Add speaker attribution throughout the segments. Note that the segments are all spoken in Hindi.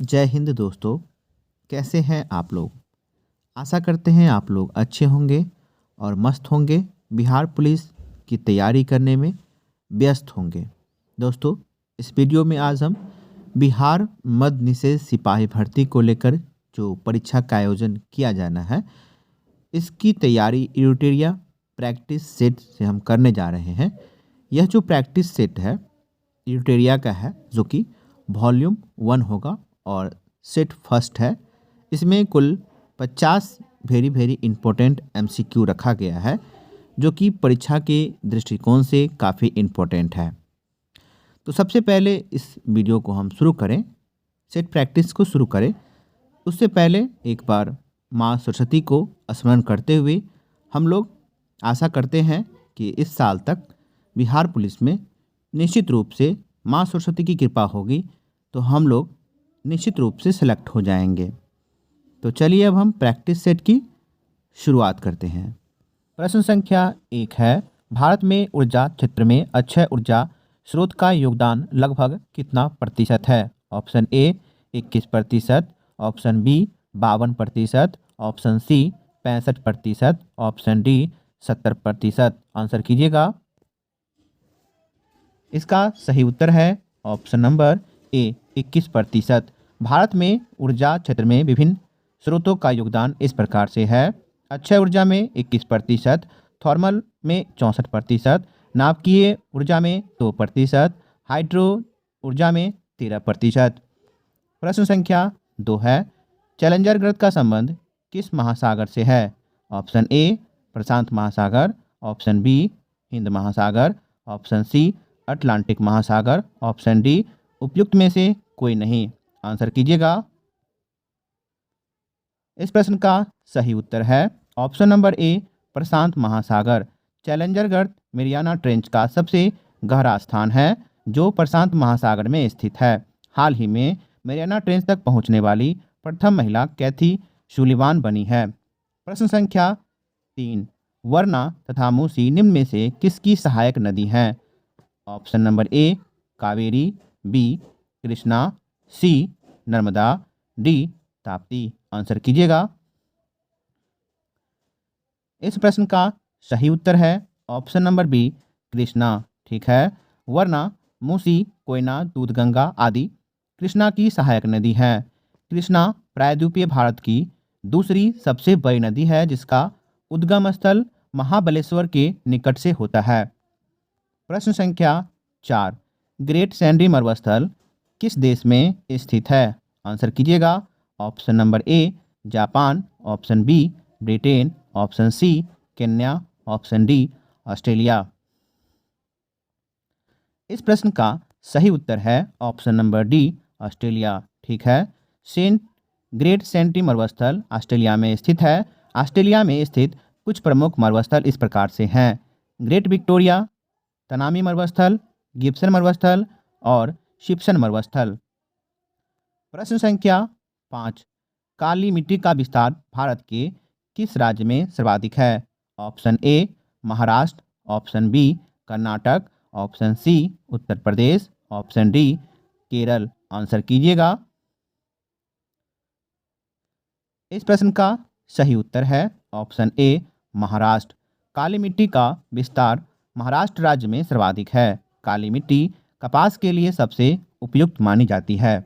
Speaker 1: जय हिंद दोस्तों। कैसे हैं आप लोग। आशा करते हैं आप लोग अच्छे होंगे और मस्त होंगे। बिहार पुलिस की तैयारी करने में व्यस्त होंगे। दोस्तों, इस वीडियो में आज हम बिहार मद्य निषेध सिपाही भर्ती को लेकर जो परीक्षा का आयोजन किया जाना है, इसकी तैयारी यूटेरिया प्रैक्टिस सेट से हम करने जा रहे हैं। यह जो प्रैक्टिस सेट है यूटेरिया का है, जो कि वॉल्यूम 1 होगा और सेट फर्स्ट है। इसमें कुल 50 वेरी इम्पोर्टेंट MCQ रखा गया है, जो कि परीक्षा के दृष्टिकोण से काफ़ी इम्पोर्टेंट है। तो सबसे पहले इस वीडियो को हम शुरू करें, सेट प्रैक्टिस को शुरू करें। उससे पहले एक बार माँ सरस्वती को स्मरण करते हुए हम लोग आशा करते हैं कि इस साल तक बिहार पुलिस में निश्चित रूप से माँ सरस्वती की कृपा होगी, तो हम लोग निश्चित रूप से सिलेक्ट हो जाएंगे। तो चलिए अब हम प्रैक्टिस सेट की शुरुआत करते हैं। प्रश्न संख्या 1 है, भारत में ऊर्जा क्षेत्र में अक्षय ऊर्जा स्रोत का योगदान लगभग कितना प्रतिशत है। Option A 21%, option B 52%, option C 65%, option D 70%। Answer कीजिएगा। इसका सही उत्तर है ऑप्शन नंबर ए 21%। भारत में ऊर्जा क्षेत्र में विभिन्न स्रोतों का योगदान इस प्रकार से है। अक्षय ऊर्जा में 21%, थर्मल में 64%, नाभिकीय ऊर्जा में 2%, हाइड्रो ऊर्जा में 13%। प्रश्न संख्या 2 है, चैलेंजर ग्रह का संबंध किस महासागर से है। ऑप्शन ए प्रशांत महासागर, ऑप्शन बी हिंद महासागर, ऑप्शन सी अटलांटिक महासागर, ऑप्शन डी उपयुक्त में से कोई नहीं। आंसर कीजिएगा। इस प्रश्न का सही उत्तर है ऑप्शन नंबर ए प्रशांत महासागर। चैलेंजर गर्त मेरियाना ट्रेंच का सबसे गहरा स्थान है, जो प्रशांत महासागर में स्थित है। हाल ही में मेरियाना ट्रेंच तक पहुंचने वाली प्रथम महिला कैथी सुलिवान बनी है। प्रश्न संख्या 3, वरना तथा मूसी निम्न में से किसकी सहायक नदी है। Option number A Kaveri, B Krishna, C Narmada, D Tapti. Answer कीजिएगा। इस प्रश्न का सही उत्तर है ऑप्शन नंबर बी कृष्णा। ठीक है, वरना मूसी, कोयना, दूधगंगा आदि कृष्णा की सहायक नदी है। कृष्णा प्रायद्वीपीय भारत की दूसरी सबसे बड़ी नदी है, जिसका उद्गम स्थल महाबलेश्वर के निकट से होता है। प्रश्न संख्या 4, ग्रेट सैंडी मरुस्थल किस देश में स्थित है। आंसर कीजिएगा। Option number A Japan, option B Britain, option C Kenya, option D Australia. इस प्रश्न का सही उत्तर है ऑप्शन नंबर डी ऑस्ट्रेलिया। ठीक है, ग्रेट सैंडी मरुस्थल ऑस्ट्रेलिया में स्थित है। ऑस्ट्रेलिया में स्थित कुछ प्रमुख मरुस्थल इस प्रकार से हैं: ग्रेट विक्टोरिया, तनामी मरुस्थल, गिब्सन मरुस्थल और शिप्सन मरुस्थल। प्रश्न संख्या 5, काली मिट्टी का विस्तार भारत के किस राज्य में सर्वाधिक है। Option A Maharashtra, option B Karnataka, option C Uttar Pradesh, option D Kerala. Answer कीजिएगा। इस प्रश्न का सही उत्तर है ऑप्शन ए महाराष्ट्र। काली मिट्टी का विस्तार महाराष्ट्र राज्य में सर्वाधिक है। काली मिट्टी कपास के लिए सबसे उपयुक्त मानी जाती है।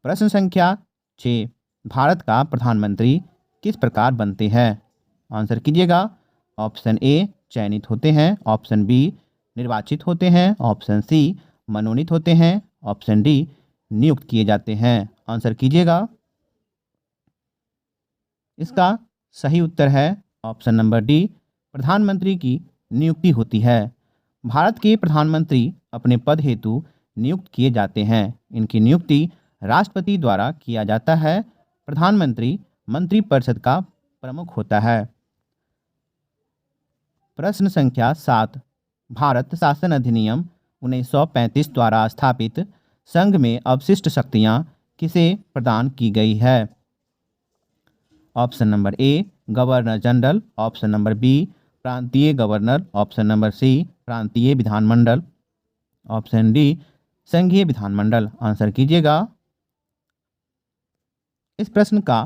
Speaker 1: प्रश्न संख्या 6, भारत का प्रधानमंत्री किस प्रकार बनते हैं। आंसर कीजिएगा। ऑप्शन ए चयनित होते हैं, ऑप्शन बी निर्वाचित होते हैं, ऑप्शन सी मनोनीत होते हैं, ऑप्शन डी नियुक्त किए जाते हैं। आंसर कीजिएगा। इसका सही उत्तर है ऑप्शन नंबर डी प्रधानमंत्री की नियुक्ति होती है। भारत के प्रधानमंत्री अपने पद हेतु नियुक्त किए जाते हैं। इनकी नियुक्ति राष्ट्रपति द्वारा किया जाता है। प्रधानमंत्री मंत्रिपरिषद का प्रमुख होता है। प्रश्न संख्या 7, भारत शासन अधिनियम 1935 द्वारा स्थापित संघ में अवशिष्ट शक्तियां किसे प्रदान की गई है। Option number A governor general, option number B प्रांतीय गवर्नर, ऑप्शन नंबर सी प्रांतीय विधानमंडल, ऑप्शन डी संघीय विधानमंडल। आंसर कीजिएगा। इस प्रश्न का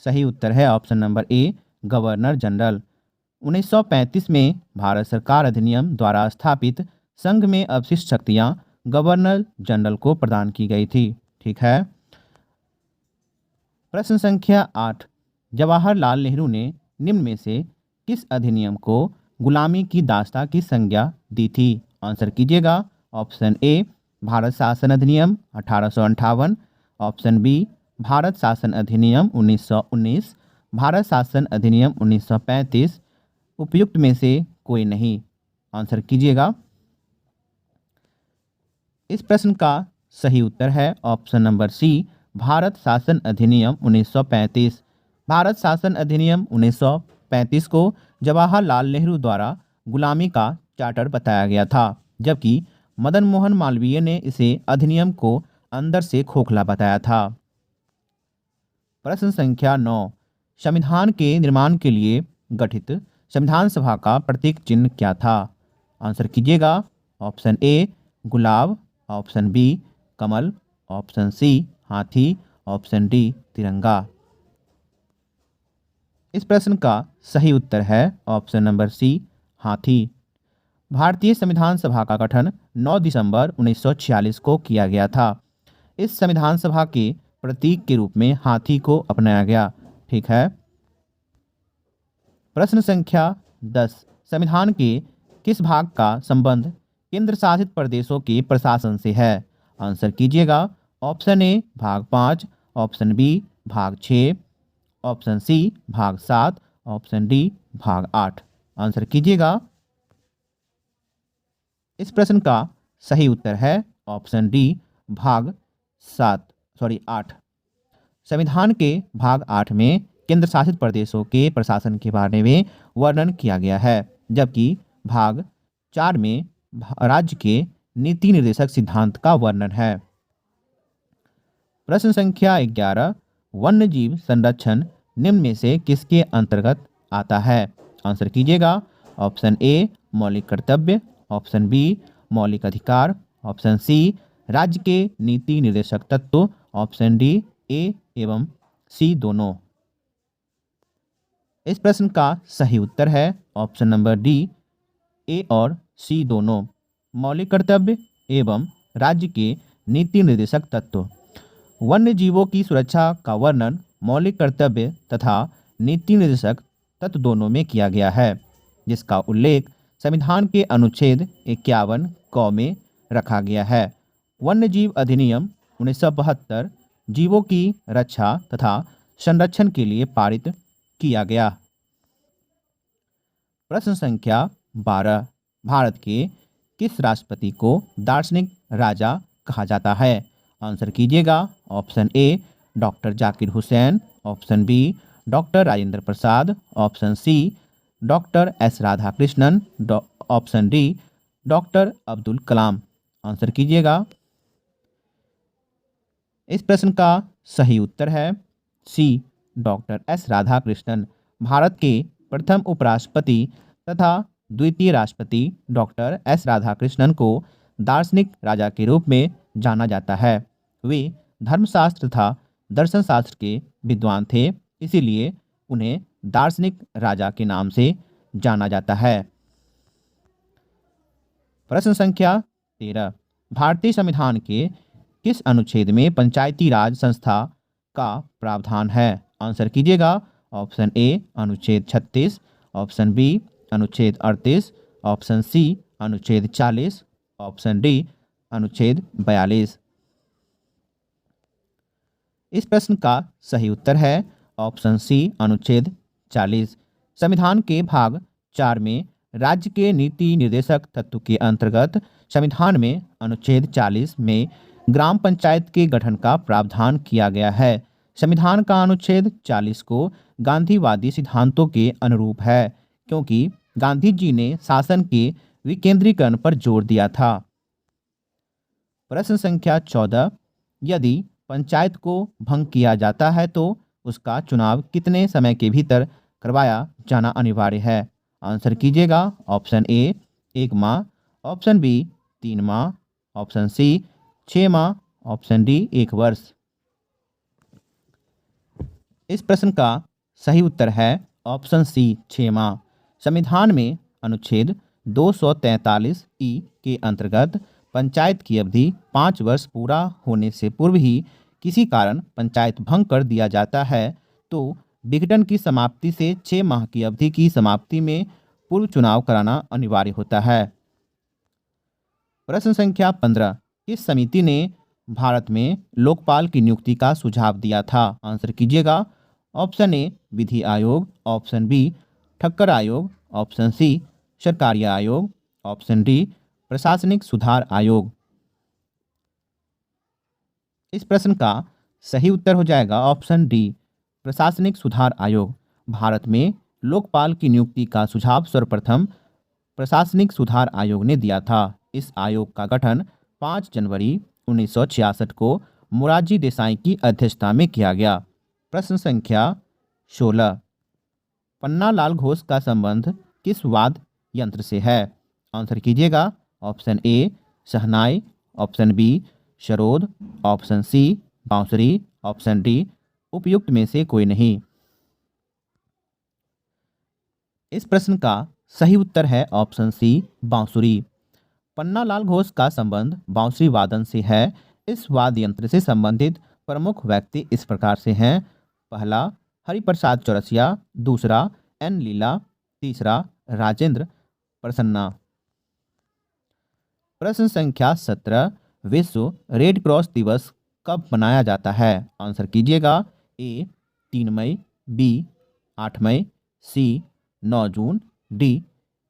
Speaker 1: सही उत्तर है option number A, governor general. 1935 में भारत सरकार अधिनियम द्वारा स्थापित संघ में अवशिष्ट शक्तियां गवर्नर जनरल को प्रदान की गई थी। ठीक है। प्रश्न संख्या 8, जवाहरलाल नेहरू ने निम्न में से किस अधिनियम को गुलामी की दास्ता की संज्ञा दी थी? आंसर कीजिएगा। ऑप्शन ए, भारत शासन अधिनियम 1858, ऑप्शन बी, भारत शासन अधिनियम 1919, भारत शासन अधिनियम 1935, उपयुक्त में से कोई नहीं। आंसर कीजिएगा। इस प्रश्न का सही उत्तर है ऑप्शन नंबर सी, भारत शासन अधिनियम 1935। भारत शासन अधिनियम 1935 को जवाहरलाल नेहरू द्वारा गुलामी का चार्टर बताया गया था, जबकि मदन मोहन मालवीय ने इसे अधिनियम को अंदर से खोखला बताया था। प्रश्न संख्या 9, संविधान के निर्माण के लिए गठित संविधान सभा का प्रतीक चिन्ह क्या था? आंसर कीजिएगा। ऑप्शन ए, गुलाब, ऑप्शन बी, कमल, ऑप्शन सी, हाथी, ऑप्शन डी, तिरंगा। इस प्रश्न का सही उत्तर है ऑप्शन नंबर सी, हाथी। भारतीय संविधान सभा का गठन 9 दिसंबर 1946 को किया गया था। इस संविधान सभा के प्रतीक के रूप में हाथी को अपनाया गया। ठीक है। प्रश्न संख्या 10, संविधान के किस भाग का संबंध केंद्र शासित प्रदेशों के प्रशासन से है? आंसर कीजिएगा। ऑप्शन ए, भाग 5, ऑप्शन बी, भाग 6, ऑप्शन सी, भाग 7, ऑप्शन डी, भाग 8। आंसर कीजिएगा। इस प्रश्न का सही उत्तर है ऑप्शन डी, भाग 8। संविधान के भाग 8 में केंद्र शासित प्रदेशों के प्रशासन के बारे में वर्णन किया गया है, जबकि भाग 4 में राज्य के नीति निर्देशक सिद्धांत का वर्णन है। प्रश्न संख्या 11, वन्य जीव संरक्षण निम्न में से किसके अंतर्गत आता है? आंसर कीजिएगा। ऑप्शन ए, मौलिक कर्तव्य, ऑप्शन बी, मौलिक अधिकार, ऑप्शन सी, राज्य के नीति निर्देशक तत्व, ऑप्शन डी, ए एवं सी दोनों। इस प्रश्न का सही उत्तर है ऑप्शन नंबर डी, ए और सी दोनों। मौलिक कर्तव्य एवं राज्य के नीति निर्देशक तत्व। वन्य जीवों की सुरक्षा का वर्णन मौलिक कर्तव्य तथा नीति निर्देशक तत्व दोनों में किया गया है, जिसका उल्लेख संविधान के अनुच्छेद 51 क में रखा गया है। वन्य जीव अधिनियम 1972 जीवों की रक्षा तथा संरक्षण के लिए पारित किया गया। प्रश्न संख्या 12, भारत के किस राष्ट्रपति को दार्शनिक राजा कहा जाता है? आंसर कीजिएगा। Option A, doctor Zakir Hussain, option B, doctor Rajendra Prasad, option C, doctor S Radhakrishnan, option D, doctor Abdul Kalam. Answer कीजिएगा। इस प्रश्न का सही उत्तर है C, doctor S Radhakrishnan. Bharat के प्रथम उपराष्ट्रपति तथा द्वितीय राष्ट्रपति डॉक्टर एस राधाकृष्णन को दार्शनिक राजा के रूप में जाना जाता है। वे धर्मशास्त्र तथा दर्शन शास्त्र के विद्वान थे, इसीलिए उन्हें दार्शनिक राजा के नाम से जाना जाता है। प्रश्न संख्या 13, भारतीय संविधान के किस अनुच्छेद में पंचायती राज संस्था का प्रावधान है? आंसर कीजिएगा। ऑप्शन ए, अनुच्छेद 36, ऑप्शन बी, अनुच्छेद 38, ऑप्शन सी, अनुच्छेद 40, ऑप्शन डी, अनुच्छेद 42। इस प्रश्न का सही उत्तर है ऑप्शन सी, अनुच्छेद 40। संविधान के भाग 4 में राज्य के नीति निर्देशक तत्व के अंतर्गत संविधान में अनुच्छेद 40 में ग्राम पंचायत के गठन का प्रावधान किया गया है। संविधान का अनुच्छेद 40 को गांधीवादी सिद्धांतों के अनुरूप है, क्योंकि गांधी जी ने शासन के विकेंद्रीकरण पर जोर दिया था। प्रश्न संख्या 14, यदि पंचायत को भंग किया जाता है तो उसका चुनाव कितने समय के भीतर करवाया जाना अनिवार्य है? आंसर कीजिएगा। ऑप्शन ए, 1 माह, ऑप्शन बी, 3 माह, ऑप्शन सी, 6 माह, ऑप्शन डी, 1 वर्ष। इस प्रश्न का सही उत्तर है ऑप्शन सी 6 माह। संविधान में अनुच्छेद 243 ई के अंतर्गत पंचायत की अवधि 5 वर्ष पूरा होने से पूर्व ही किसी कारण पंचायत भंग कर दिया जाता है तो विघटन की समाप्ति से 6 माह की अवधि की समाप्ति में पूर्व चुनाव कराना अनिवार्य होता है। प्रश्न संख्या 15। किस समिति ने भारत में लोकपाल की नियुक्ति का सुझाव दिया था? आंसर कीजिएगा। ऑप्शन ए विधि आयोग, ऑप्शन बी ठक्कर आयोग, ऑप्शन सी सरकारिया आयोग, ऑप्शन डी प्रशासनिक सुधार आयोग। इस प्रश्न का सही उत्तर हो जाएगा ऑप्शन डी प्रशासनिक सुधार आयोग। भारत में लोकपाल की नियुक्ति का सुझाव सर्वप्रथम प्रशासनिक सुधार आयोग ने दिया था। इस आयोग का गठन 5 जनवरी 1966 को मोरारजी देसाई की अध्यक्षता में किया गया। प्रश्न संख्या 16। पन्नालाल घोष का संबंध किस वाद्य यंत्र से है? आंसर कीजिएगा। Option A shehnai, option B sarod, option C बांसुरी, ऑप्शन डी उपयुक्त में से कोई नहीं। इस प्रश्न का सही उत्तर है ऑप्शन सी बांसुरी। पन्नालाल घोष का संबंध बांसुरी वादन से है। इस वाद्य यंत्र से संबंधित प्रमुख व्यक्ति इस प्रकार से हैं। पहला हरिप्रसाद चौरसिया, दूसरा एन लीला, तीसरा राजेंद्र प्रसन्ना। प्रश्न संख्या 17। विश्व रेड क्रॉस दिवस कब मनाया जाता है? आंसर कीजिएगा। ए 3 मई, बी 8 मई, सी 9 जून, डी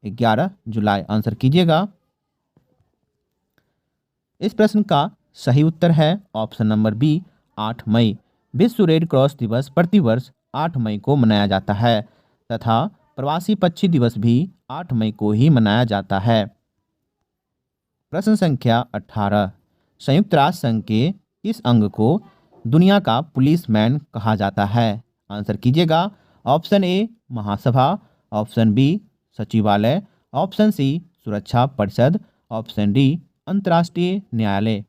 Speaker 1: 11 जुलाई। आंसर कीजिएगा। इस प्रश्न का सही उत्तर है ऑप्शन नंबर बी 8 मई। विश्व रेड क्रॉस दिवस प्रतिवर्ष 8 मई को मनाया जाता है तथा प्रवासी पक्षी दिवस भी 8 मई को ही मनाया जाता है। प्रश्न संख्या 18। संयुक्त राष्ट्र संघ के इस अंग को दुनिया का पुलिसमैन कहा जाता है? आंसर कीजिएगा। ऑप्शन ए महासभा, ऑप्शन बी सचिवालय, ऑप्शन सी सुरक्षा परिषद, ऑप्शन डी अंतर्राष्ट्रीय न्यायालय।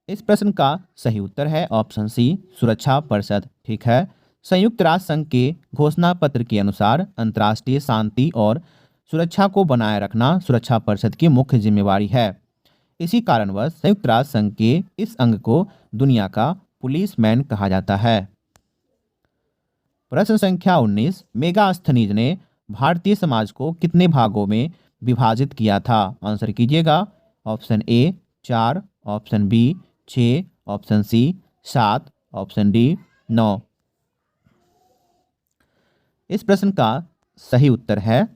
Speaker 1: इस प्रश्न का सही उत्तर है ऑप्शन सी सुरक्षा परिषद। ठीक है। संयुक्त राष्ट्र संघ के घोषणा पत्र के अनुसार अंतर्राष्ट्रीय शांति और सुरक्षा को बनाए रखना सुरक्षा परिषद की मुख्य जिम्मेवारी है। इसी कारणवश संयुक्त राष्ट्र संघ के इस अंग को दुनिया का पुलिसमैन कहा जाता है। प्रश्न संख्या 19। मेगास्थनीज ने भारतीय समाज को कितने भागों में विभाजित किया था? आंसर कीजिएगा। Option A 4, option B 6, option C 7, option D 9। इस प्रश्न का सही उत्तर है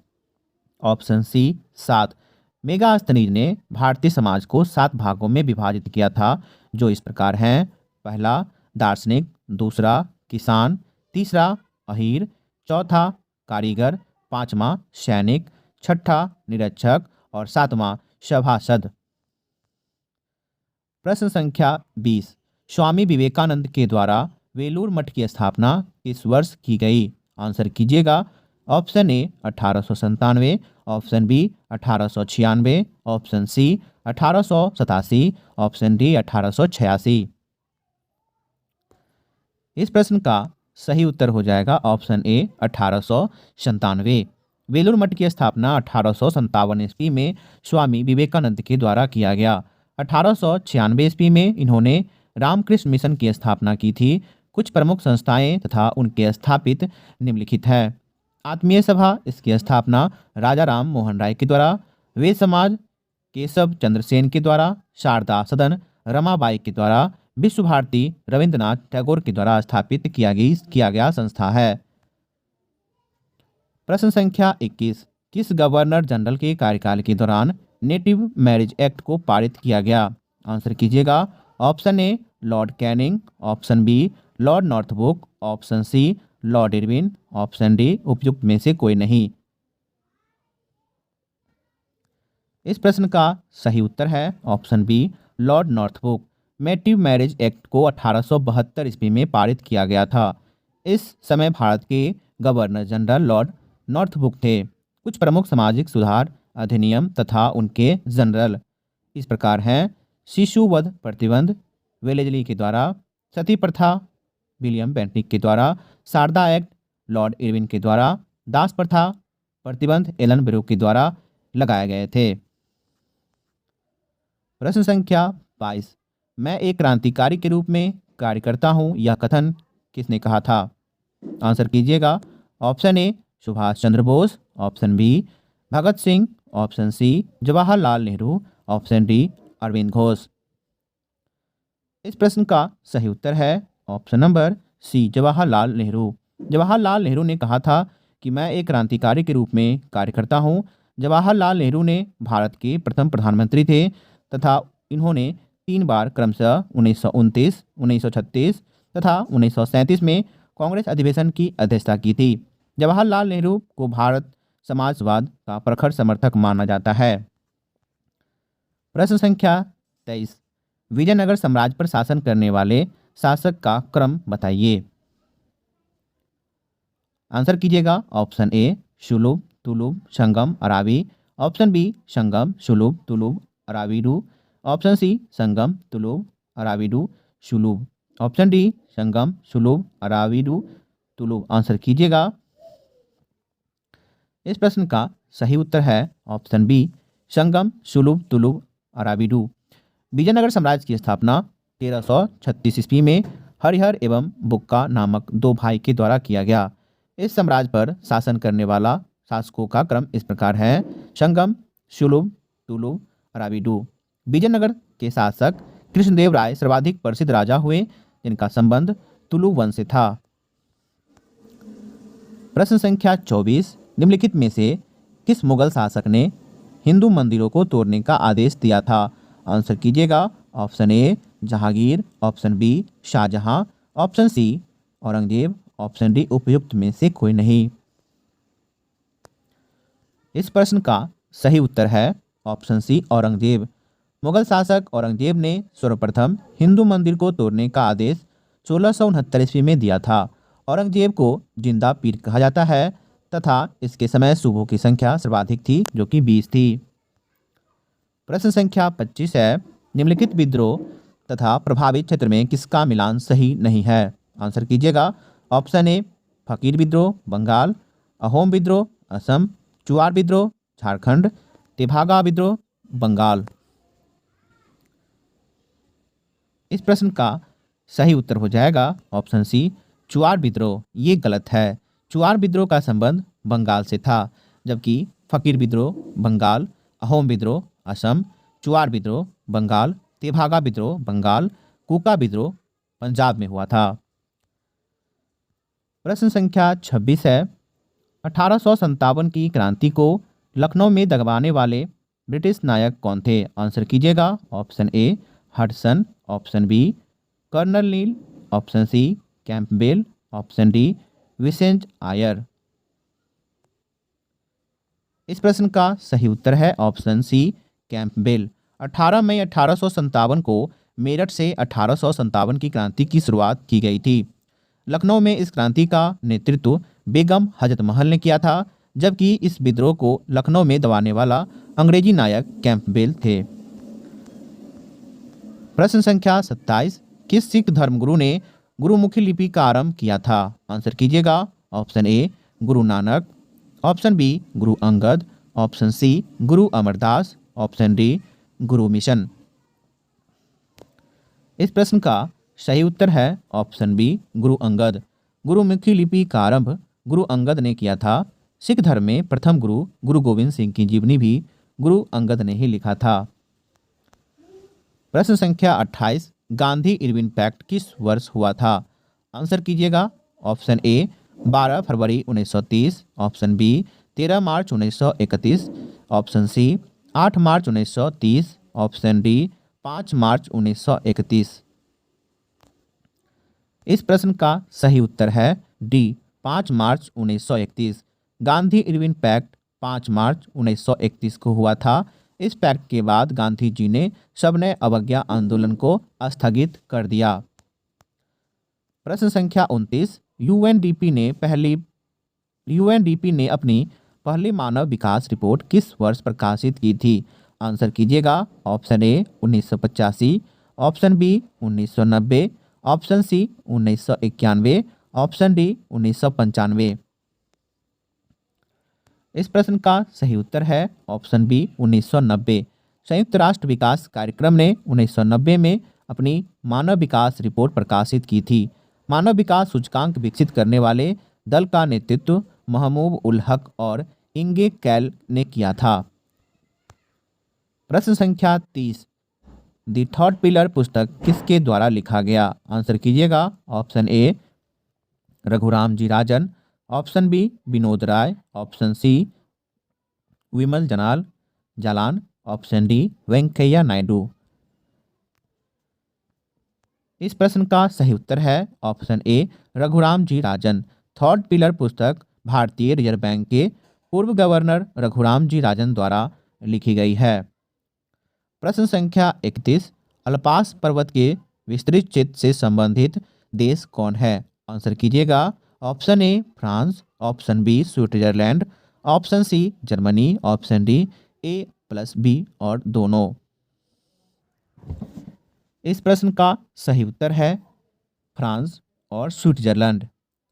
Speaker 1: ऑप्शन सी 7। मेगास्थनीज ने भारतीय समाज को 7 भागों में विभाजित किया था जो इस प्रकार हैं। पहला दार्शनिक, दूसरा किसान, तीसरा अहीर, चौथा कारीगर, पांचवा सैनिक, छठा निरीक्षक और सातवां सभासद। प्रश्न संख्या 20। स्वामी विवेकानंद के द्वारा वेलूर मठ की स्थापना किस वर्ष की गई? आंसर कीजिएगा। Option A 1897, option B 1896, option C 1887, option D 1886। इस प्रश्न का सही उत्तर हो जाएगा ऑप्शन ए 1897। वेलूर मठ की स्थापना 1857 ईस्वी में स्वामी विवेकानंद के द्वारा किया गया। 1896 ईस्वी में इन्होंने रामकृष्ण मिशन की स्थापना की थी। कुछ प्रमुख संस्थाएं तथा उनके स्थापित निम्नलिखित है। आत्मीय सभा, इसकी स्थापना राजा राम मोहन राय के द्वारा। वेद समाज केशव चंद्र सेन के द्वारा। शारदा सदन रमाबाई के द्वारा। विश्व भारती रविंद्रनाथ टैगोर के द्वारा स्थापित किया गया संस्था है। प्रश्न संख्या 21। किस गवर्नर जनरल के कार्यकाल के दौरान नेटिव मैरिज एक्ट को पारित किया गया? आंसर कीजिएगा। Option A lord Canning, option B lord Northbrook, option C lord Irwin, option D उपयुक्त में से कोई नहीं। इस प्रश्न का सही उत्तर है option B lord Northbrook. Native marriage act को 1872 ईस्वी में पारित किया गया था। इस समय भारत के गवर्नर जनरल लॉर्ड नॉर्थब्रुक थे। कुछ प्रमुख सामाजिक सुधार अधिनियम तथा उनके जनरल इस प्रकार हैं। शिशु वध प्रतिबंध वेलेजली के द्वारा। सती प्रथा विलियम बेंटिक के द्वारा, शारदा एक्ट लॉर्ड इरविन के द्वारा, दास प्रथा प्रतिबंध एलन ब्रूक के द्वारा लगाए गए थे। प्रश्न संख्या 22, मैं एक क्रांतिकारी के रूप में कार्य करता हूं, यह कथन किसने कहा था? आंसर कीजिएगा। Option A Subhash Chandra Bose, option B Bhagat Singh, option C Jawaharlal Nehru, option D Arvind Ghosh. इस प्रश्न का सही उत्तर है option number C Jawaharlal Nehru. Jawaharlal Nehru ने कहा था कि मैं एक क्रांतिकारी के रूप में कार्य करता हूं। जवाहरलाल नेहरू ने भारत के प्रथम प्रधानमंत्री थे तथा इन्होंने 3 बार क्रमशः 1929, 1936 तथा 1937 में कांग्रेस अधिवेशन की अध्यक्षता की थी। जवाहरलाल नेहरू को भारत समाजवाद का प्रखर समर्थक माना जाता है। प्रश्न संख्या 23, विजयनगर साम्राज्य पर शासन करने वाले शासक का क्रम बताइए। आंसर कीजिएगा। Option A Saluva, Tuluva, Sangama, Aravidu, option B Sangama, Saluva, Tuluva, Aravidu, option C Sangama, Tuluva, Aravidu, Saluva, option D Sangama, Saluva, Aravidu, Tuluva. Answer कीजिएगा। इस प्रश्न का सही उत्तर है ऑप्शन बी संगम, शुलुभ, तुलुभ, अरावीडू। विजयनगर साम्राज्य की स्थापना 1336 ईस्वी में हरिहर एवं बुक्का नामक 2 भाई के द्वारा किया गया। इस साम्राज्य पर शासन करने वाला शासकों का क्रम इस प्रकार है: संगम, शुलुभ, तुलुभ, अरावीडू। विजयनगर के शासक कृष्णदेव राय सर्वाधिक प्रसिद्ध राजा हुए जिनका संबंध तुलुभ वंश से था। प्रश्न संख्या 24, निम्नलिखित में से किस मुगल शासक ने हिंदू मंदिरों को तोड़ने का आदेश दिया था? आंसर कीजिएगा। Option A Jahangir, option B Shahjahan, option C Aurangzeb, option D उपयुक्त में से कोई नहीं। इस प्रश्न का सही उत्तर है ऑप्शन सी औरंगजेब। मुगल शासक औरंगजेब ने सर्वप्रथम हिंदू मंदिर को तोड़ने का आदेश 1669 ईस्वी में दिया था। औरंगजेब को जिंदा पीर कहा जाता है तथा इसके समय सूबों की संख्या सर्वाधिक थी जो कि 20 थी। प्रश्न संख्या 25 है, निम्नलिखित विद्रोह तथा प्रभावित क्षेत्र में किसका मिलान सही नहीं है? आंसर कीजिएगा। ऑप्शन ए फकीर विद्रोह बंगाल, अहोम विद्रोह असम, चुआर विद्रोह झारखंड, तेभागा विद्रोह बंगाल। इस प्रश्न का सही उत्तर हो जाएगा ऑप्शन सी चुआर विद्रोह। ये गलत है। चुआर विद्रोह का संबंध बंगाल से था जबकि फकीर विद्रोह बंगाल, अहोम विद्रोह असम, चुआर विद्रोह बंगाल, तेभागा विद्रोह बंगाल, कुका विद्रोह पंजाब में हुआ था। प्रश्न संख्या 26 है, 1857 की क्रांति को लखनऊ में दबाने वाले ब्रिटिश नायक कौन थे? आंसर कीजिएगा। Option A Hodson, option B colonel Neill, option C Campbell, option D Vincent Eyre. इस प्रश्न का सही उत्तर है ऑप्शन सी कैंपबेल। 18 मई 1857 को मेरठ से 1857 की क्रांति की शुरुआत की गई थी। लखनऊ में इस क्रांति का नेतृत्व बेगम हजरत महल ने किया था जबकि इस विद्रोह को लखनऊ में दबाने वाला अंग्रेजी नायक कैंपबेल थे। प्रश्न संख्या 27, किस सिख धर्मगुरु ने गुरुमुखी लिपि का आरंभ किया था? आंसर कीजिएगा। ऑप्शन ए Guru Nanak, option B Guru Angad, option C गुरु अमरदास, ऑप्शन डी गुरु मिशन। इस प्रश्न का सही उत्तर है ऑप्शन बी गुरु अंगद। गुरुमुखी लिपि का आरंभ गुरु अंगद ने किया था। सिख धर्म में प्रथम गुरु गुरु गोविंद सिंह की जीवनी भी गुरु अंगद ने ही लिखा था। प्रश्न संख्या 28, गांधी इरविन पैक्ट किस वर्ष हुआ था? आंसर कीजिएगा। ऑप्शन ए 12 फरवरी 1930, ऑप्शन बी 13 मार्च 1931, ऑप्शन सी 8 मार्च 1930, ऑप्शन डी 5 मार्च 1931। इस प्रश्न का सही उत्तर है डी 5 मार्च 1931। गांधी इरविन पैक्ट 5 मार्च 1931 को हुआ था। इस पैक्ट के बाद गांधी जी ने सविनय अवज्ञा आंदोलन को स्थगित कर दिया। प्रश्न संख्या 29, यूएनडीपी ने अपनी पहली मानव विकास रिपोर्ट किस वर्ष प्रकाशित की थी? आंसर कीजिएगा। Option A 1985, option B 1990, option C 1991, option D 1995। इस प्रश्न का सही उत्तर है ऑप्शन बी 1990। संयुक्त राष्ट्र विकास कार्यक्रम ने 1990 में अपनी मानव विकास रिपोर्ट प्रकाशित की थी। मानव विकास सूचकांक विकसित करने वाले दल का नेतृत्व महमूद उल हक और इंगे कैल ने किया था। प्रश्न संख्या 30, द थर्ड पिलर पुस्तक किसके द्वारा लिखा गया? आंसर कीजिएगा। Option A Raghuram G Rajan, option B Vinod Rai, option C Vimal Jalan, option D Venkaiah Naidu. इस प्रश्न का सही उत्तर है option A Raghuram G Rajan. Third pillar पुस्तक भारतीय रिजर्व बैंक के पूर्व गवर्नर रघुराम जी राजन द्वारा लिखी गई है। प्रश्न संख्या 31, अल्पास पर्वत के विस्तृत क्षेत्र से संबंधित देश कौन है? आंसर कीजिएगा। Option A France, option B Switzerland, option C Germany, option D A+B और दोनों। इस प्रश्न का सही उत्तर है फ्रांस और स्विट्जरलैंड।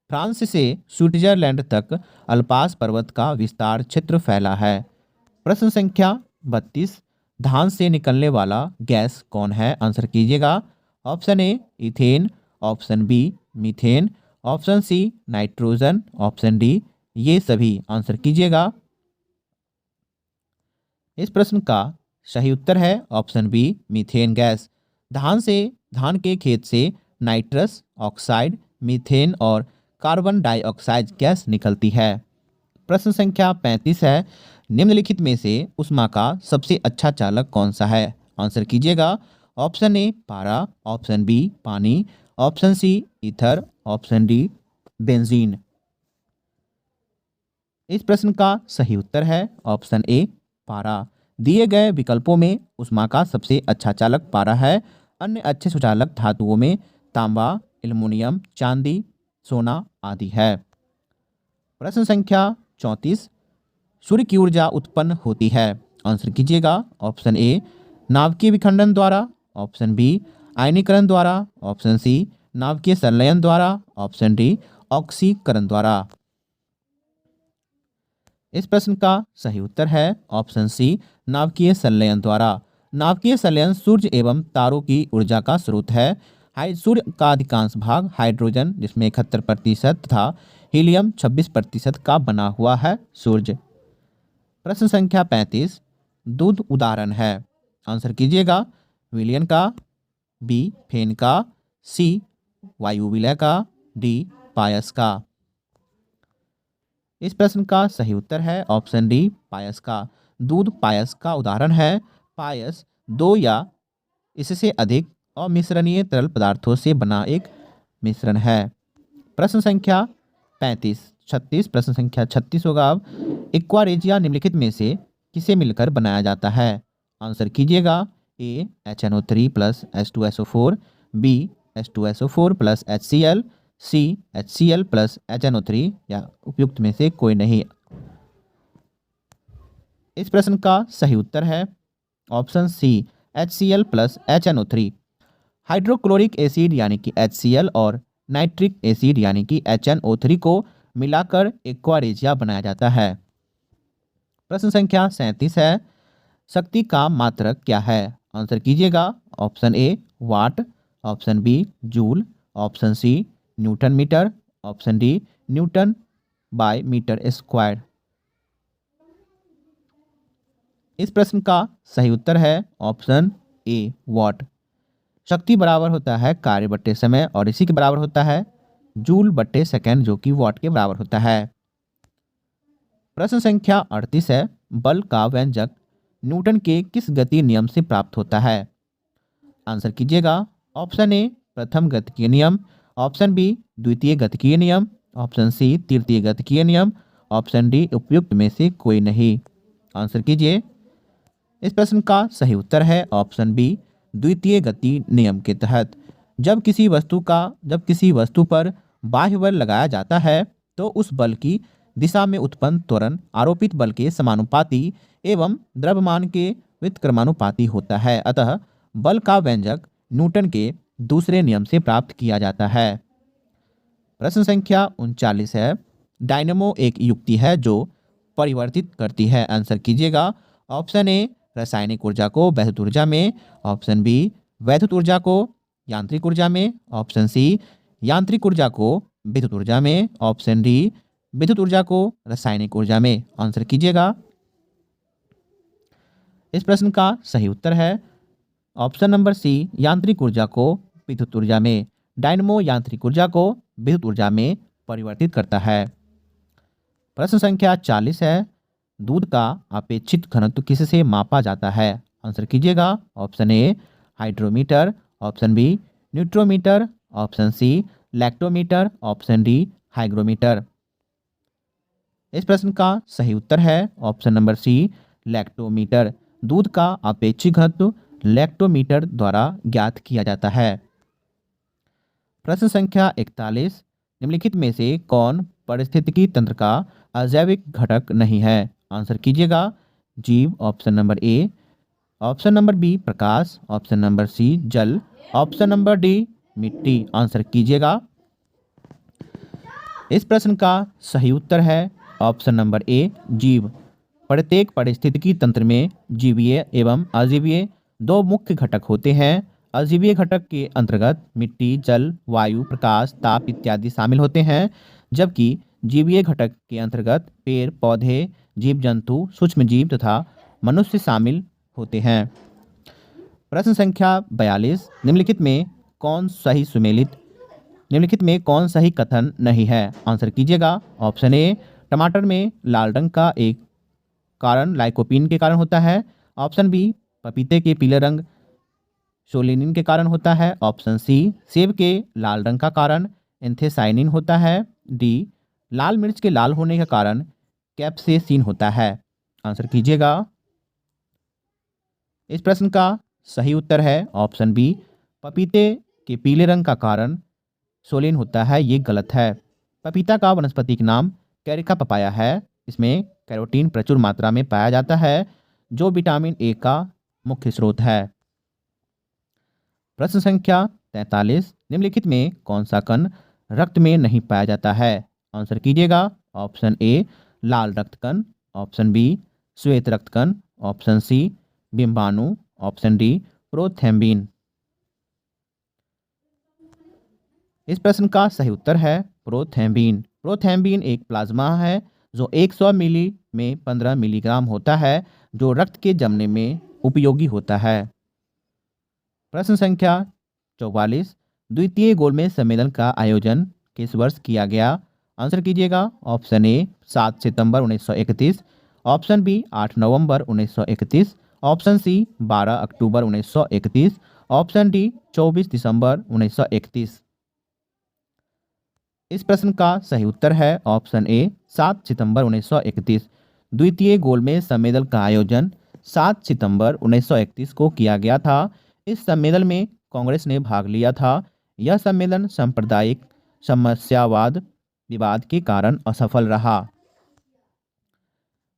Speaker 1: फ्रांस से स्विट्जरलैंड तक अल्पास पर्वत का विस्तार क्षेत्र फैला है। प्रश्न संख्या 32, धान से निकलने वाला गैस कौन है? आंसर कीजिएगा। Option A ethane, option B methane, option C nitrogen, option D ये सभी। आंसर कीजिएगा। इस प्रश्न का सही उत्तर है ऑप्शन बी मीथेन गैस। धान के खेत से नाइट्रस ऑक्साइड, मीथेन और कार्बन डाइऑक्साइड गैस निकलती है। प्रश्न संख्या 35 है, निम्नलिखित में से ऊष्मा का सबसे अच्छा चालक कौन सा है? आंसर कीजिएगा। ऑप्शन ए पारा, ऑप्शन बी पानी, option C ether, option D benzene. इस प्रश्न का सही उत्तर है ऑप्शन ए पारा। दिए गए विकल्पों में ऊष्मा का सबसे अच्छा चालक पारा है। अन्य अच्छे सुचालक धातुओं में तांबा, एल्युमिनियम, चांदी, सोना आदि है। प्रश्न संख्या 34, सूर्य की ऊर्जा उत्पन्न होती है। आंसर कीजिएगा। ऑप्शन ए नाभिकीय विखंडन द्वारा, ऑप्शन बी आयनीकरण द्वारा, ऑप्शन सी नाभिकीय संलयन द्वारा, ऑप्शन डी ऑक्सीकरण द्वारा। इस प्रश्न का सही उत्तर है ऑप्शन सी नाभिकीय संलयन द्वारा। नाभिकीय संलयन सूर्य एवं तारों की ऊर्जा का स्रोत है। सूर्य का अधिकांश भाग हाइड्रोजन जिसमें 71% तथा हीलियम 26% का बना हुआ है सूर्य। प्रश्न संख्या 35, दूध उदाहरण है। आंसर कीजिएगा। विलयन का, बी फेन का, सी वायु विलय का, डी पायस का। इस प्रश्न का सही उत्तर है ऑप्शन डी पायस का। दूध पायस का उदाहरण है। पायस 2 या इससे अधिक अमिश्रणीय तरल पदार्थों से बना एक मिश्रण है। प्रश्न संख्या 36 प्रश्न संख्या 36 होगा। अब एक्वारेजिया निम्नलिखित में से किसे मिलकर बनाया जाता है? आंसर कीजिएगा। A HNO3 plus H2SO4, B H2SO4 plus HCl, C HCl plus HNO3 या उपयुक्त में से कोई नहीं। इस प्रश्न का सही उत्तर है option C HCl plus HNO3। Hydrochloric acid यानी कि HCl और नाइट्रिक एसिड यानी कि HNO3 को मिलाकर एक्वारेजिया बनाया जाता है। प्रश्न संख्या 37 है, शक्ति का मात्रक क्या है? आंसर कीजिएगा। Option A watt, option B joule, option C newton metre, option D newton by metre square. इस प्रश्न का सही उत्तर है ऑप्शन ए वाट। शक्ति बराबर होता है कार्य बट्टे समय और इसी के बराबर होता है जूल बट्टे सेकेंड जो कि वाट के बराबर होता है। प्रश्न संख्या 38 है, बल का व्यंजक न्यूटन के किस गति नियम से प्राप्त होता है? आंसर कीजिएगा। ऑप्शन ए प्रथम गतिकीय नियम, ऑप्शन बी द्वितीय गतिकीय नियम, ऑप्शन सी तृतीय गतिकीय नियम, ऑप्शन डी उपयुक्त में से कोई नहीं। आंसर कीजिए। इस प्रश्न का सही उत्तर है ऑप्शन बी द्वितीय गति नियम के तहत जब किसी वस्तु पर बाह्य बल लगाया जाता है तो उस बल की दिशा में उत्पन्न त्वरण आरोपित बल के समानुपाती एवं द्रव्यमान के व्युत्क्रमानुपाती होता है। अतः बल का व्यंजक न्यूटन के दूसरे नियम से प्राप्त किया जाता है। प्रश्न संख्या 39 है, डायनेमो एक युक्ति है जो परिवर्तित करती है। आंसर कीजिएगा। ऑप्शन ए रासायनिक ऊर्जा को वैद्युत ऊर्जा में, ऑप्शन बी वैद्युत ऊर्जा को यांत्रिक ऊर्जा में, ऑप्शन सी यांत्रिक ऊर्जा को विद्युत ऊर्जा में, ऑप्शन डी विद्युत ऊर्जा को रासायनिक ऊर्जा में। आंसर कीजिएगा। इस प्रश्न का सही उत्तर है ऑप्शन नंबर सी यांत्रिक ऊर्जा को विद्युत ऊर्जा में। डायनेमो यांत्रिक ऊर्जा को विद्युत ऊर्जा में परिवर्तित करता है। प्रश्न संख्या 40 है, दूध का अपेक्षित घनत्व किससे मापा जाता है। आंसर कीजिएगा। Option A hydrometer, option B neutrometer, option C lactometer, option D hygrometer. इस प्रश्न का सही उत्तर है ऑप्शन नंबर सी लैक्टोमीटर। दूध का अपेक्षित घनत्व लैक्टोमीटर द्वारा ज्ञात किया जाता है। प्रश्न संख्या 41, निम्नलिखित में से कौन पारिस्थितिकी तंत्र का अजैविक घटक नहीं है। आंसर कीजिएगा। जीव, option number A, option number B प्रकाश, ऑप्शन नंबर सी जल, ऑप्शन नंबर डी मिट्टी। आंसर कीजिएगा। इस प्रश्न का सही उत्तर है ऑप्शन नंबर ए जीव। प्रत्येक पारिस्थितिकी तंत्र में जीवीय एवं अजीवीय दो मुख्य घटक होते हैं। अजीवीय घटक के अंतर्गत मिट्टी, जल, वायु, प्रकाश, ताप इत्यादि शामिल होते हैं, जबकि जीवीय घटक के अंतर्गत पेड़ पौधे, जीव जंतु, सूक्ष्म जीव तथा मनुष्य शामिल होते हैं। प्रश्न संख्या 42, निम्नलिखित में कौन सही कथन नहीं है। आंसर कीजिएगा। ऑप्शन ए टमाटर में लाल रंग का एक कारण लाइकोपीन के कारण होता है, ऑप्शन बी पपीते के पीले रंग सोलिनिन के कारण होता है, ऑप्शन सी सेब के लाल रंग का कारण एंथेसाइनिन होता है, डी लाल मिर्च के लाल होने का कारण कैप्सेसिन होता है। आंसर कीजिएगा। इस प्रश्न का सही उत्तर है ऑप्शन बी पपीते के पीले रंग का कारण सोलिन होता है। ये गलत है। पपीता का वनस्पतिक नाम कैरिका पपाया है। इसमें कैरोटीन प्रचुर मात्रा में पाया जाता है जो विटामिन ए का मुख्य स्रोत है। प्रश्न संख्या 43, निम्नलिखित में कौन सा कण रक्त में नहीं पाया जाता है। आंसर कीजिएगा। ऑप्शन ए लाल रक्त कण, ऑप्शन बी श्वेत रक्त कण, ऑप्शन सी बिंबाणु, ऑप्शन डी प्रोथैम्बिन। इस प्रश्न का सही उत्तर है प्रोथैम्बिन। प्रोथैम्बिन एक प्लाज्मा है जो 100 मिली में 15 मिलीग्राम होता है, जो रक्त के जमने में उपयोगी होता है। प्रश्न संख्या 44, द्वितीय गोलमेज सम्मेलन का आयोजन किस वर्ष किया गया। आंसर कीजिएगा। ऑप्शन ए 7 सितंबर 1931, ऑप्शन बी 8 नवंबर 1931, ऑप्शन सी 12 अक्टूबर 1931, ऑप्शन डी 24 दिसंबर 1931। इस प्रश्न का सही उत्तर है ऑप्शन ए 7 सितंबर 1931। द्वितीय गोलमेज सम्मेलन का आयोजन 7 सितंबर 1931 को किया गया था। इस सम्मेलन में कांग्रेस ने भाग लिया था। यह सम्मेलन सांप्रदायिक समस्यावाद विवाद के कारण असफल रहा।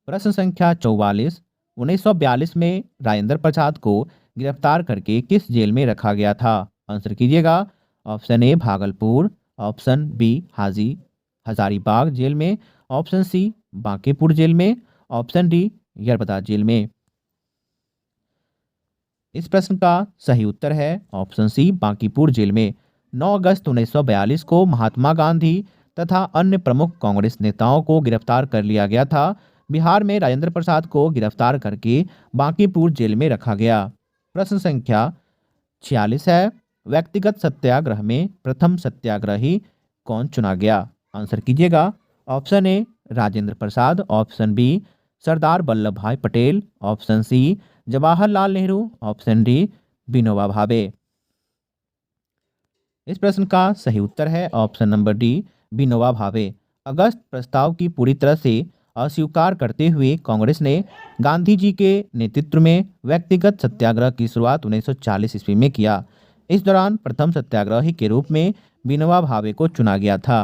Speaker 1: प्रश्न संख्या 44, 1942 में राजेंद्र प्रसाद को गिरफ्तार करके किस जेल में रखा गया था। आंसर कीजिएगा। Option A Bhagalpur, option B Hazaribagh jail में, ऑप्शन सी बांकीपुर जेल में, ऑप्शन डी यरबदा जेल में। इस प्रश्न का सही उत्तर है ऑप्शन सी बांकीपुर जेल में। 9 अगस्त 1942 को महात्मा गांधी तथा अन्य प्रमुख कांग्रेस नेताओं को गिरफ्तार कर लिया गया था। बिहार में राजेंद्र प्रसाद को गिरफ्तार करके बांकीपुर जेल में रखा गया। प्रश्न संख्या 46 है, व्यक्तिगत सत्याग्रह में प्रथम सत्याग्रही कौन चुना गया। आंसर कीजिएगा। Option A Rajendra Prasad, option B Sardar Vallabh Bhai Patel, option C Jawaharlal Nehru, option D Vinoba Bhave. इस प्रश्न का सही उत्तर है ऑप्शन नंबर डी विनोबा भावे। अगस्त प्रस्ताव की पूरी तरह से अस्वीकार करते हुए कांग्रेस ने गांधी जी के नेतृत्व में व्यक्तिगत सत्याग्रह की शुरुआत 1940 ईस्वी में किया। इस दौरान प्रथम सत्याग्रही के रूप में विनोबा भावे को चुना गया था।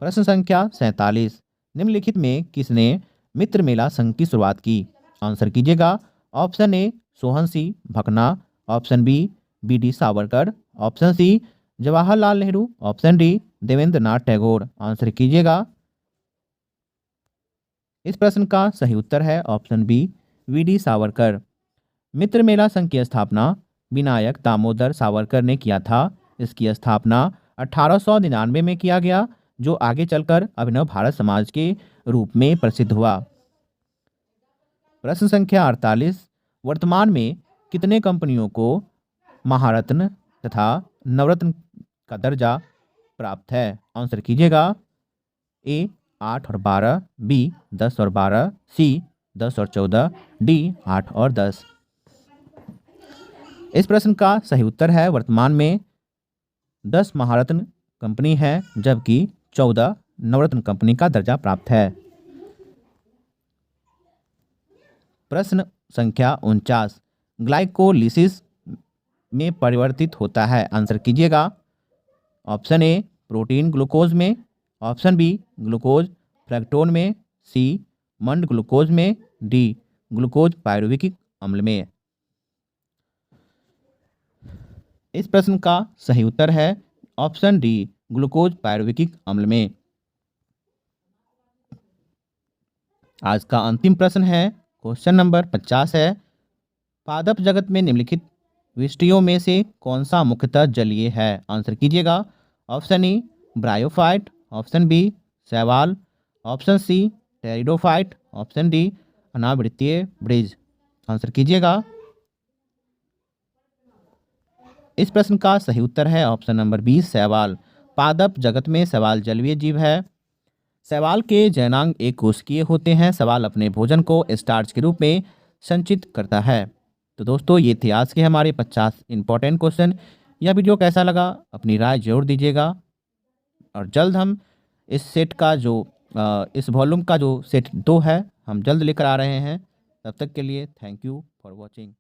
Speaker 1: प्रश्न संख्या 47, निम्नलिखित में किसने मित्र मेला संघ की शुरुआत की। आंसर कीजिएगा। Option A Sohan Singh Bhakna, option B B D Savarkar, option C Jawaharlal Nehru, option D Devendra Nath Tagore. Answer कीजिएगा। इस प्रश्न का सही उत्तर है option B V D Savarkar. Mitra Mela संघ की स्थापना विनायक दामोदर सावरकर ने किया था। इसकी स्थापना 1899 में किया गया, जो आगे चलकर अभिनव भारत समाज के रूप में प्रसिद्ध हुआ। प्रश्न संख्या 48, वर्तमान में कितने कंपनियों को महारत्न तथा नवरत्न का दर्जा प्राप्त है? आंसर कीजिएगा। ए 8 और 12, बी 10 और 12, सी 10 और 14, डी 8 और 10। इस प्रश्न का सही उत्तर है वर्तमान में 10 महारत्न कंपनी है, जबकि 14 नवरत्न कंपनी का दर्जा प्राप्त है। प्रश्न संख्या 49, ग्लाइकोलिसिस में परिवर्तित होता है। आंसर कीजिएगा। ऑप्शन ए प्रोटीन ग्लूकोज में, ऑप्शन बी ग्लूकोज फ्रैक्टोन में, सी मंड ग्लूकोज में, डी ग्लूकोज पायरुविक अम्ल में। इस प्रश्न का सही उत्तर है ऑप्शन डी ग्लूकोज पायरुविक अम्ल में। आज का अंतिम प्रश्न है, क्वेश्चन नंबर 50 है, पादप जगत में निम्नलिखित विष्टियों में से कौन सा मुख्यतः जलीय है? आंसर कीजिएगा। Option E bryophyte, option B शैवाल, option C pteridophyte, option D अनावृत्तीय ब्रिज। आंसर कीजिएगा। इस प्रश्न का सही उत्तर है ऑप्शन नंबर 20 शैवाल। पादप जगत में शैवाल जलीय जीव है। शैवाल के जननांग एक कोशिकीय होते हैं। शैवाल अपने भोजन को स्टार्च के रूप में संचित करता है। तो दोस्तों, ये थे आज के हमारे 50 इंपॉर्टेंट क्वेश्चन। यह वीडियो कैसा लगा अपनी राय जरूर दीजिएगा, और जल्द हम इस सेट का जो इस वॉल्यूम का जो सेट 2 है हम जल्द लेकर आ रहे हैं। तब तक के लिए थैंक यू फॉर वॉचिंग।